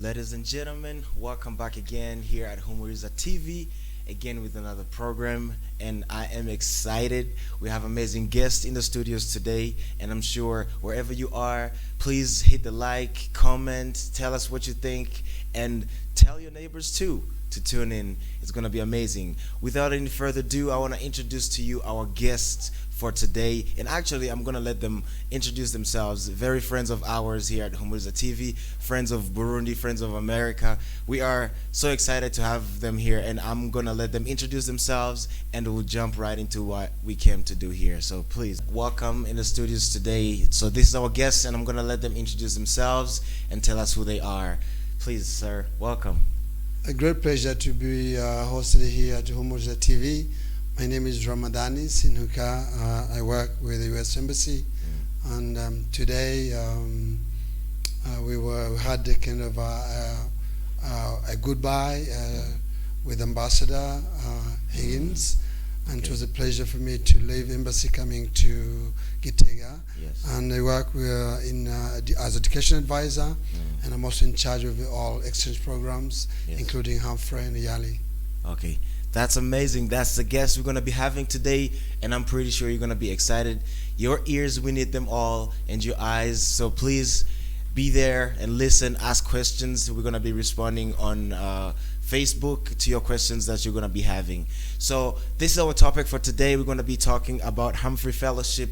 Ladies and gentlemen, welcome back again here at Humoriza TV, again with another program, and I am excited. We have amazing guests in the studios today, and I'm sure wherever you are, please hit the like, comment, tell us what you think, and tell your neighbors too to tune in. It's going to be amazing. Without any further ado, I want to introduce to you our guests for today. And actually, I'm going to let them introduce themselves. Very friends of ours here at Humuriza TV, friends of Burundi, friends of America. We are so excited to have them here, and I'm going to let them introduce themselves, and we'll jump right into what we came to do here. So please, welcome in the studios today. So this is our guests, and I'm going to let them introduce themselves and tell us who they are. Please, sir, welcome. A great pleasure to be hosted here at Humuriza TV. My name is Ramadani Sinhuka. I work with the U.S. Embassy, and today we had a kind of a goodbye with Ambassador Higgins, and it was a pleasure for me to leave Embassy coming to Gitega. Yes. And I work as education advisor, and I'm also in charge of all exchange programs, Yes. including Humphrey and Yali. Okay, that's amazing. That's the guest we're going to be having today, and I'm pretty sure you're going to be excited. Your ears, we need them all, and your eyes. So please be there and listen, ask questions. We're going to be responding on Facebook to your questions that you're going to be having. So this is our topic for today. We're going to be talking about Humphrey Fellowship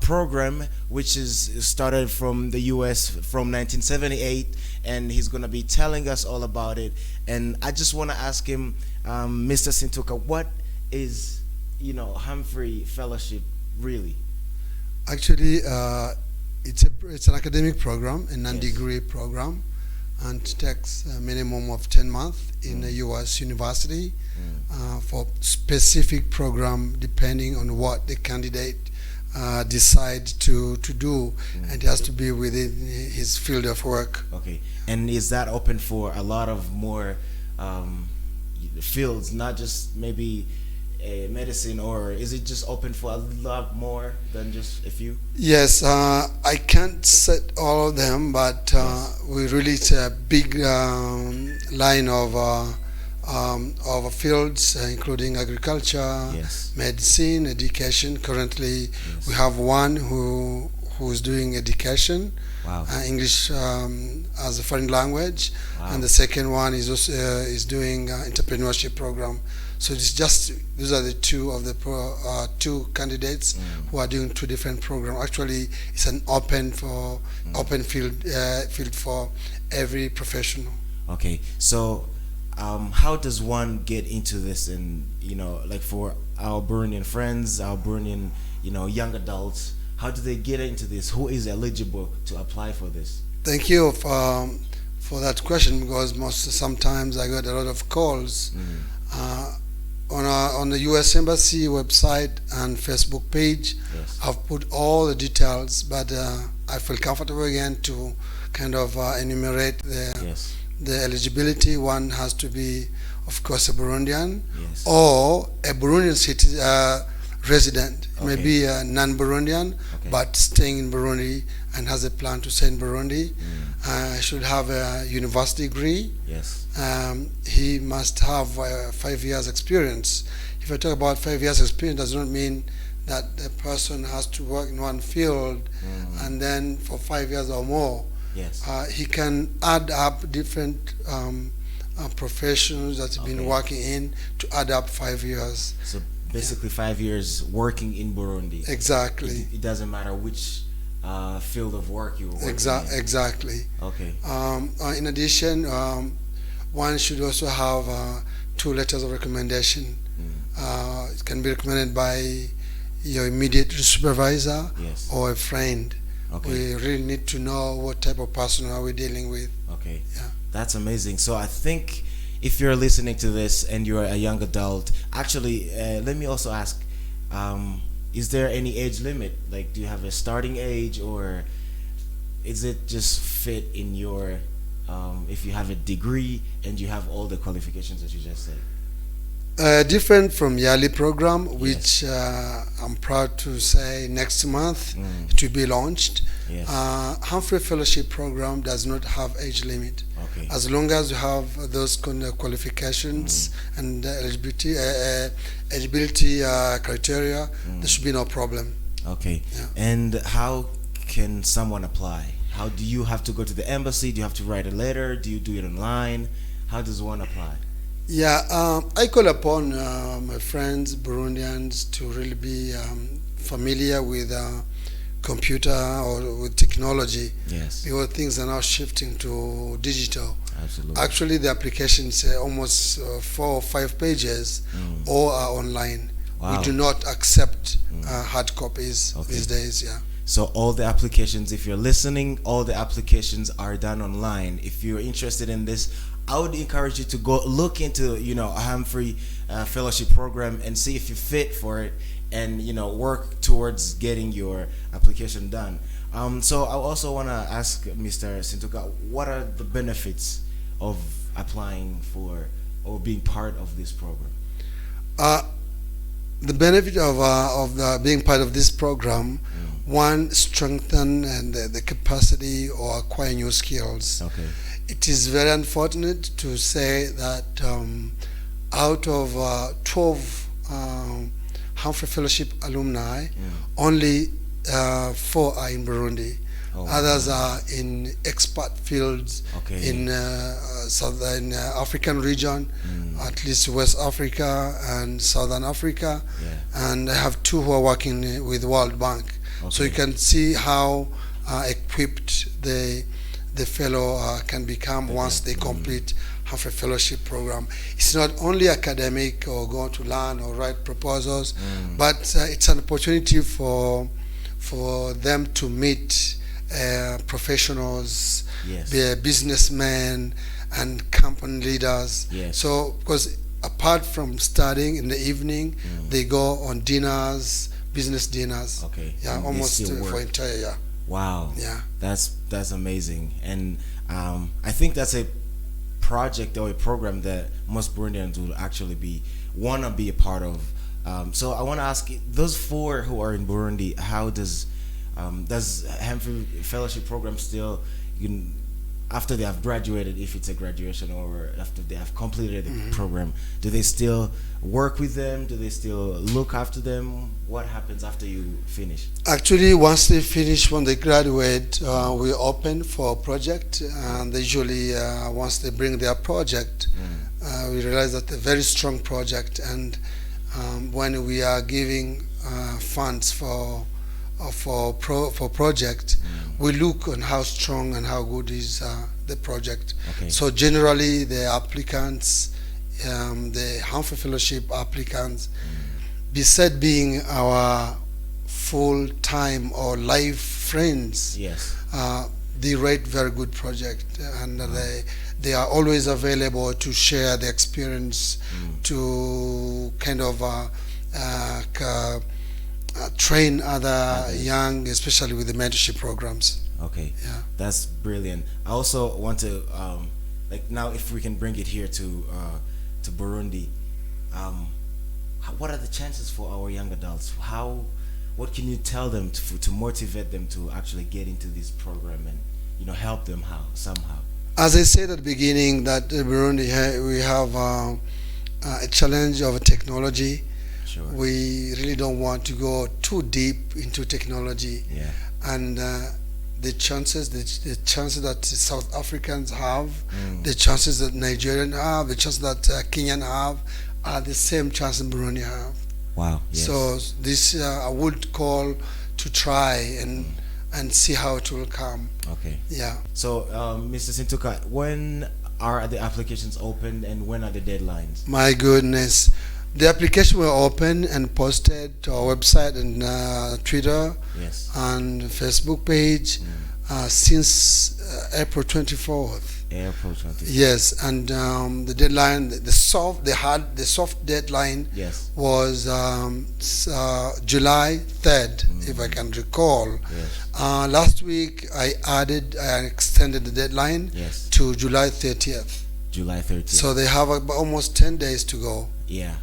program, which is started from the U.S. from 1978, and he's going to be telling us all about it. And I just want to ask him, Mr. Sintuka, what is, Humphrey Fellowship really? Actually, it's an academic program, a non-degree program, and it takes a minimum of 10 months in a U.S. university for specific program depending on what the candidate decide to do, and it has to be within his field of work. Okay, and is that open for a lot of more fields, not just maybe medicine, or is it just open for a lot more than just a few? Yes, I can't set all of them, but we really it's a big line of fields, including agriculture, Yes. medicine, education. Currently, we have one who's doing education, Wow. English as a foreign language, Wow. and the second one is also is doing entrepreneurship program. So it's just these are the two of the two candidates who are doing two different programs. Actually, it's an open field for every professional. Okay, so how does one get into this? And like for our Burundian friends, our Burundian young adults, how do they get into this? Who is eligible to apply for this? Thank you for that question, because sometimes I get a lot of calls. On the U.S. Embassy website and Facebook page, Yes. I've put all the details, but I feel comfortable again to kind of enumerate Yes. the eligibility. One has to be, of course, a Burundian Yes. or a Burundian resident. Okay. Maybe a non-Burundian, Okay. but staying in Burundi and has a plan to stay in Burundi. Should have a university degree. Yes. He must have 5 years experience. If I talk about 5 years experience, does not mean that the person has to work in one field and then for 5 years or more. Yes. He can add up different professions that he's been Okay. working in to add up 5 years. So basically 5 years working in Burundi. Exactly. It doesn't matter which field of work you were working in. Exactly. Okay. In addition, one should also have 2 letters of recommendation. It can be recommended by your immediate supervisor Yes. or a friend. Okay. We really need to know what type of person are we dealing with. Okay. Yeah. That's amazing. So I think if you're listening to this and you're a young adult, actually, let me also ask, is there any age limit? Like, do you have a starting age, or is it just fit in your, if you have a degree and you have all the qualifications that you just said? Different from yearly program, Yes. which I'm proud to say next month Mm. to be launched. Yes. Humphrey Fellowship program does not have age limit. Okay. As long as you have those kind of qualifications and eligibility criteria, there should be no problem. Okay. Yeah. And how can someone apply? How do you have to go to the embassy? Do you have to write a letter? Do you do it online? How does one apply? Yeah, I call upon my friends Burundians to really be familiar with computer or with technology, Yes. because things are now shifting to digital. Absolutely. Actually, the applications are almost 4 or 5 pages, all are online. Wow. We do not accept hard copies Okay. these days. Yeah. So all the applications, if you're listening, all the applications are done online. If you're interested in this, I would encourage you to go look into, a Humphrey Fellowship program and see if you fit for it, and work towards getting your application done. So I also want to ask Mr. Sintuka, what are the benefits of applying for or being part of this program? The benefit of being part of this program, one, strengthen and the capacity or acquire new skills. Okay. It is very unfortunate to say that out of 12 Humphrey Fellowship alumni, only 4 are in Burundi. Oh, Others are in expert fields Okay. in southern African region, at least West Africa and Southern Africa. Yeah. And I have 2 who are working with World Bank. So you Okay. can see how equipped the fellow can become once they complete Humphrey Fellowship program. It's not only academic or going to learn or write proposals, but it's an opportunity for them to meet professionals, Yes. businessmen, and company leaders. Yes. So, because apart from studying in the evening, they go on dinners, business dinners. Okay. Yeah, And they almost still for work. entire year. Wow. Yeah. That's amazing, and I think that's a project or a program that most Burundians will actually wanna be a part of. So I want to ask you, those 4 who are in Burundi, how does Humphrey Fellowship program still, after they have graduated, if it's a graduation or after they have completed the program, do they still work with them? Do they still look after them? What happens after you finish? Actually, once they finish, when they graduate, we open for a project, and usually once they bring their project, we realize that a very strong project, and when we are giving funds for project, we look on how strong and how good is the project. Okay. So generally, the applicants, the Humphrey Fellowship applicants, besides being our full-time or life friends, Yes. they rate very good project, and they are always available to share the experience, to kind of train other young, especially with the mentorship programs. Okay. Yeah. That's brilliant. I also want to now if we can bring it here to Burundi, what are the chances for our young adults? What can you tell them to motivate them to actually get into this program and help them somehow? As I said at the beginning, that in Burundi we have a challenge of technology. Sure. We really don't want to go too deep into technology, Yeah. and the chances that South Africans have, the chances that Nigerians have, the chances that Kenyan have, are the same chance in Burundi have. Wow. Yes. So this I would call to try and see how it will come. Okay. Yeah. So, Mr. Sintuka, when are the applications open and when are the deadlines? My goodness. The application will open and posted to our website and Twitter Yes. and Facebook page since April 24th. April 20th. Yes, and the deadline, the soft deadline Yes. was July 3rd, if I can recall. Yes. Last week I extended the deadline Yes. to July 30th. July 30th. So they have almost 10 days to go. Yeah.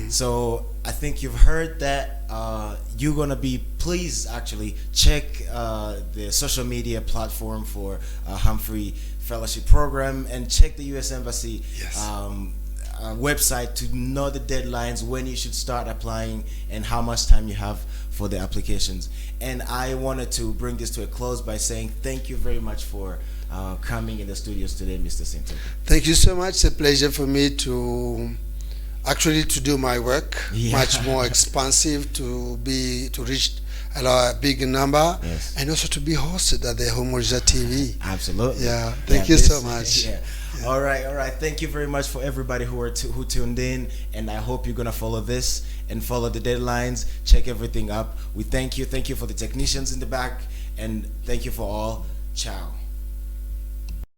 So I think you've heard that. You're gonna be, please actually check the social media platform for Humphrey Fellowship Program, and check the U.S. Embassy Yes. website to know the deadlines, when you should start applying, and how much time you have for the applications. And I wanted to bring this to a close by saying thank you very much for coming in the studios today, Mr. Sinton. Thank you so much. It's a pleasure for me to actually to do my work, Yeah. much more expansive, to reach a big number, Yes. and also to be hosted at the Humuriza TV. Absolutely. Yeah, thank you so much. Yeah. All right. Thank you very much for everybody who tuned in, and I hope you're gonna follow this and follow the deadlines. Check everything up. We thank you. Thank you for the technicians in the back, and thank you for all. Ciao.